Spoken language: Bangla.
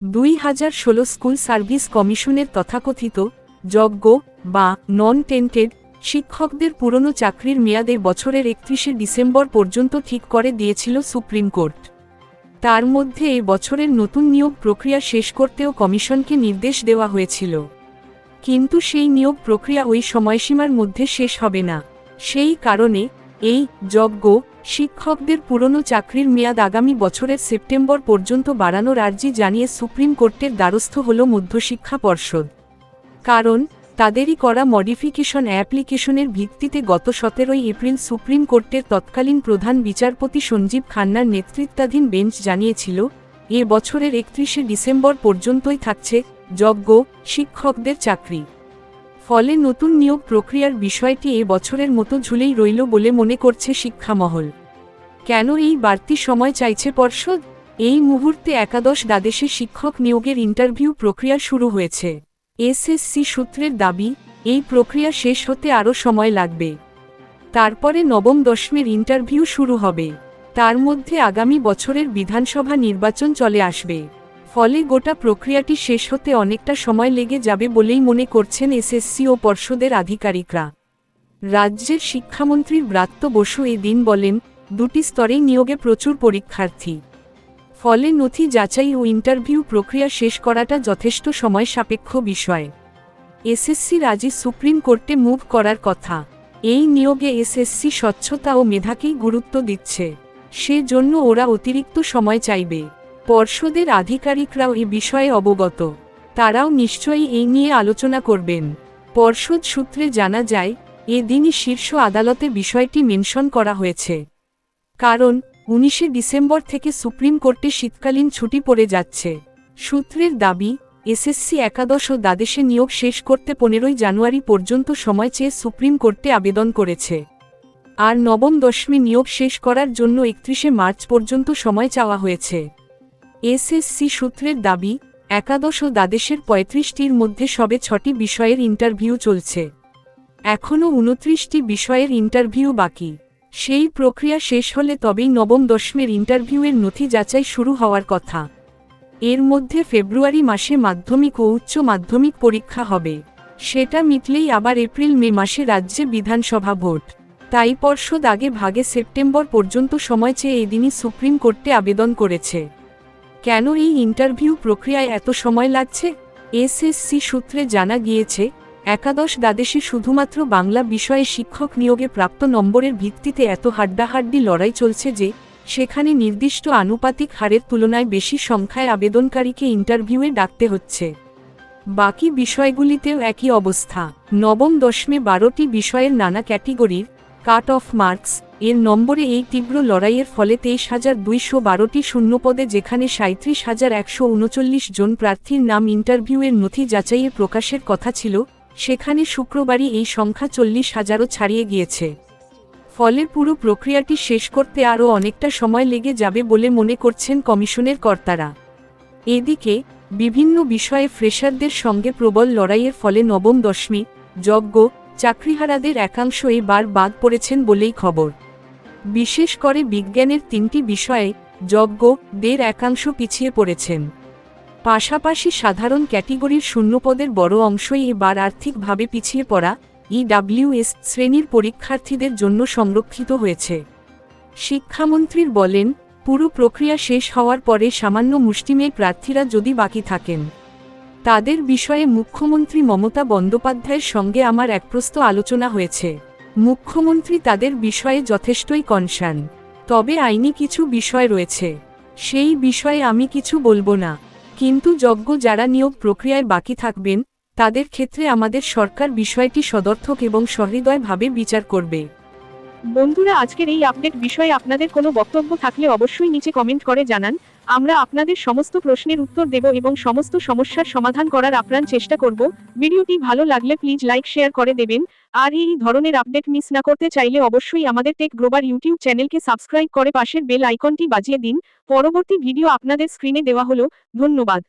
2016 স্কুল সার্ভিস কমিশনের তথাকথিত যোগ্য বা নন টেন্টেড শিক্ষকদের পুরনো চাকরির মেয়াদ এই বছরের 31শে ডিসেম্বর পর্যন্ত ঠিক করে দিয়েছিল সুপ্রিম কোর্ট। তার মধ্যে এই বছরের নতুন নিয়োগ প্রক্রিয়া শেষ করতেও কমিশনকে নির্দেশ দেওয়া হয়েছিল, কিন্তু সেই নিয়োগ প্রক্রিয়া ওই সময়সীমার মধ্যে শেষ হবে না। সেই কারণে এই যোগ্য শিক্ষকদের পুরনো চাকরির মেয়াদ আগামী বছরের সেপ্টেম্বর পর্যন্ত বাড়ানোর আর্জি জানিয়ে সুপ্রিম কোর্টের দ্বারস্থ হল মধ্যশিক্ষা পর্ষদ। কারণ তাদেরই করা মডিফিকেশন অ্যাপ্লিকেশনের ভিত্তিতে গত 17 এপ্রিল সুপ্রিম কোর্টের তৎকালীন প্রধান বিচারপতি সঞ্জীব খান্নার নেতৃত্বাধীন বেঞ্চ জানিয়েছিল এ বছরের 31শে ডিসেম্বর পর্যন্তই থাকছে যোগ্য শিক্ষকদের চাকরি। ফলে নতুন নিয়োগ প্রক্রিয়ার বিষয়টি এ বছরের মতো ঝুলেই রইল বলে মনে করছে শিক্ষামহল। কেন এই বাড়তি সময় চাইছে পর্ষদ? এই মুহূর্তে একাদশ দ্বাদশে শিক্ষক নিয়োগের ইন্টারভিউ প্রক্রিয়া শুরু হয়েছে। এসএসসি সূত্রের দাবি এই প্রক্রিয়া শেষ হতে আরও সময় লাগবে। তারপরে নবম দশমের ইন্টারভিউ শুরু হবে। তার মধ্যে আগামী বছরের বিধানসভা নির্বাচন চলে আসবে। ফলে গোটা প্রক্রিয়াটি শেষ হতে অনেকটা সময় লেগে যাবে বলেই মনে করছেন এসএসসি ও পর্ষদের আধিকারিকরা। রাজ্যের শিক্ষামন্ত্রী ব্রাত্য বসু এদিন বলেন, দুটি স্তরেই নিয়োগে প্রচুর পরীক্ষার্থী, ফলে নথি যাচাই ও ইন্টারভিউ প্রক্রিয়া শেষ করাটা যথেষ্ট সময় সাপেক্ষ বিষয়। এসএসসির আজই সুপ্রিম কোর্টে মুভ করার কথা। এই নিয়োগে এসএসসি স্বচ্ছতা ও মেধাকেই গুরুত্ব দিচ্ছে, সেজন্য ওরা অতিরিক্ত সময় চাইবে। পর্ষদের আধিকারিকরাও এ বিষয়ে অবগত, তারাও নিশ্চয়ই এই নিয়ে আলোচনা করবেন। পর্ষদ সূত্রে জানা যায় এদিনই শীর্ষ আদালতে বিষয়টি মেনশন করা হয়েছে। কারণ 19শে ডিসেম্বর থেকে সুপ্রিম কোর্টে শীতকালীন ছুটি পড়ে যাচ্ছে। সূত্রের দাবি এসএসসি একাদশ ও দ্বাদশে নিয়োগ শেষ করতে 15 জানুয়ারি পর্যন্ত সময় চেয়ে সুপ্রিম কোর্টে আবেদন করেছে। আর নবম দশমী নিয়োগ শেষ করার জন্য 31শে মার্চ পর্যন্ত সময় চাওয়া হয়েছে। এসএসসি সূত্রের দাবি একাদশ ও দ্বাদশের 35টির মধ্যে সবে 6টি বিষয়ের ইন্টারভিউ চলছে। এখনও 29টি বিষয়ের ইন্টারভিউ বাকি। সেই প্রক্রিয়া শেষ হলে তবেই নবম দশমের ইন্টারভিউয়ের নথি যাচাই শুরু হওয়ার কথা। এর মধ্যে ফেব্রুয়ারি মাসে মাধ্যমিক ও উচ্চ মাধ্যমিক পরীক্ষা হবে। সেটা মিটলেই আবার এপ্রিল মে মাসে রাজ্যে বিধানসভা ভোট। তাই পর্ষদ আগে ভাগে সেপ্টেম্বর পর্যন্ত সময় চেয়ে এদিনই সুপ্রিম কোর্টে আবেদন করেছে। কেন এই ইন্টারভিউ প্রক্রিয়ায় এত সময় লাগছে? এসএসসি সূত্রে জানা গিয়েছে একাদশ দ্বাদশে শুধুমাত্র বাংলা বিষয়ে শিক্ষক নিয়োগে প্রাপ্ত নম্বরের ভিত্তিতে এত হাড্ডাহাড্ডি লড়াই চলছে যে সেখানে নির্দিষ্ট আনুপাতিক হারের তুলনায় বেশি সংখ্যায় আবেদনকারীকে ইন্টারভিউয়ে ডাকতে হচ্ছে। বাকি বিষয়গুলিতেও একই অবস্থা। নবম দশমে 12টি বিষয়ের নানা ক্যাটেগরির কাট অফ মার্কস এর নম্বরে এই তীব্র লড়াইয়ের ফলে 23,212টি শূন্যপদে যেখানে 37,139 জন প্রার্থীর নাম ইন্টারভিউয়ের নথি যাচাইয়ে প্রকাশের কথা ছিল, সেখানে শুক্রবারই এই সংখ্যা 40,000ও ছাড়িয়ে গিয়েছে। ফলে পুরো প্রক্রিয়াটি শেষ করতে আরও অনেকটা সময় লেগে যাবে বলে মনে করছেন কমিশনের কর্তারা। এদিকে বিভিন্ন বিষয়ে ফ্রেশারদের সঙ্গে প্রবল লড়াইয়ের ফলে নবম দশমী যোগ্য চাকরিহারাদের একাংশ এবার বাদ পড়েছেন বলেই খবর। বিশেষ করে বিজ্ঞানের 3টি বিষয়ে যোগ্যদের একাংশ পিছিয়ে পড়েছেন। পাশাপাশি সাধারণ ক্যাটেগরির শূন্যপদের বড় অংশই এবার আর্থিকভাবে পিছিয়ে পড়া ইডব্লিউএস শ্রেণীর পরীক্ষার্থীদের জন্য সংরক্ষিত হয়েছে। শিক্ষামন্ত্রীর বলেন, পুরো প্রক্রিয়া শেষ হওয়ার পরে সামান্য মুষ্টিমেয় প্রার্থীরা যদি বাকি থাকেন, তাদের বিষয়ে মুখ্যমন্ত্রী মমতা বন্দ্যোপাধ্যায়ের সঙ্গে আমার একপ্রস্ত আলোচনা হয়েছে। মুখ্যমন্ত্রী তাদের বিষয়ে যথেষ্টই কনসার্ন, তবে আইনি কিছু বিষয় রয়েছে, সেই বিষয়ে আমি কিছু বলবো না। কিন্তু যোগ্য যারা নিয়োগ প্রক্রিয়ায় বাকি থাকবেন তাদের ক্ষেত্রে আমাদের সরকার বিষয়টি সদর্থক এবং সহৃদয়ভাবে বিচার করবে। বন্ধুরা, আজকের এই আপডেট বিষয়ে আপনাদের কোনো বক্তব্য থাকলে অবশ্যই নিচে কমেন্ট করে জানান। আমরা আপনাদের সমস্ত প্রশ্নের উত্তর দেব এবং সমস্ত সমস্যার সমাধান করার আপ্রাণ চেষ্টা করব। ভিডিওটি ভালো লাগলে প্লিজ লাইক শেয়ার করে দেবেন। আর এই ধরনের আপডেট মিস না করতে চাইলে অবশ্যই আমাদের টেক গ্লোবাল ইউটিউব চ্যানেলকে সাবস্ক্রাইব করে পাশের বেল আইকনটি বাজিয়ে দিন। পরবর্তী ভিডিও আপনাদের স্ক্রিনে দেওয়া হলো। ধন্যবাদ।